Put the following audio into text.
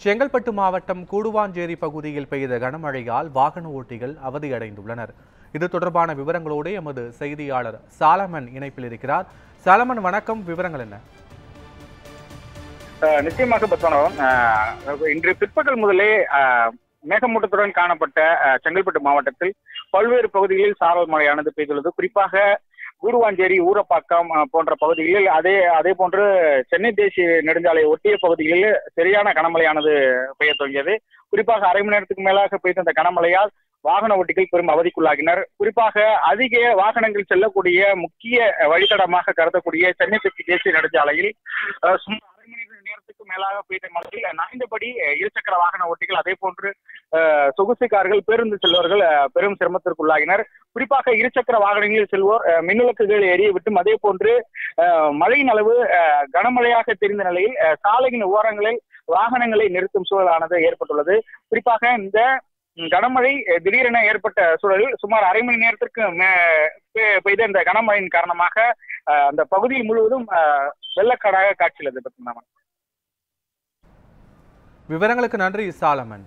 செங்கல்பட்டு மாவட்டம் கூடுவாஞ்சேரி பகுதியில் பெய்த கனமழையால் வாகன ஓட்டிகள் அவதியடைந்துள்ளனர். இது தொடர்பான விவரங்களோடு எமது செய்தியாளர் சாலமன் இணைப்பில் இருக்கிறார். சாலமன், வணக்கம். விவரங்கள் என்ன? நிச்சயமாக பத்மநாபன், இன்று பிற்பகல் முதலே மேகமூட்டத்துடன் காணப்பட்ட செங்கல்பட்டு மாவட்டத்தில் பல்வேறு பகுதிகளில் சாரல் மழையானது பெய்துள்ளது. குறிப்பாக கூடுவாஞ்சேரி, ஊரப்பாக்கம் போன்ற பகுதிகளில் அதே போன்று சென்னை தேசிய நெடுஞ்சாலை ஒட்டிய பகுதிகளில் சரியான கனமழையானது பெய்ய துவங்கியது. குறிப்பாக அரை மணி நேரத்துக்கு மேலாக பெய்த இந்த கனமழையால் வாகன ஓட்டிகள் பெரும் அவதிக்குள்ளாகினர். குறிப்பாக அதிக வாகனங்கள் செல்லக்கூடிய முக்கிய வழித்தடமாக கருதக்கூடிய சென்னை தேசிய நெடுஞ்சாலையில் சுமார் அரை மணி நேரத்துக்கு மேலாக பெய்த மழையில் நனைந்தபடி இருசக்கர வாகன ஓட்டிகள், அதே போன்று சொகுசு கார்கள், பேருந்து செல்வர்கள் பெரும் சிரமத்திற்குள்ளாகினர். குறிப்பாக இருசக்கர வாகனங்களில் செல்வோர் மின்விளக்குகள் எரிய விட்டும், அதே போன்று மழையின் அளவு கனமழையாக தெரிந்த நிலையில் சாலையின் ஓரங்களில் வாகனங்களை நிறுத்தும் சூழலானது ஏற்பட்டுள்ளது. குறிப்பாக இந்த கனமழை திடீரென ஏற்பட்ட சூழலில் சுமார் அரை மணி நேரத்திற்கு பெய்த இந்த கனமழையின் காரணமாக அந்த பகுதியில் முழுவதும் வெள்ளக்காடாக காட்சியுள்ளது. விவரங்களுக்கு நன்றி சாலமன்.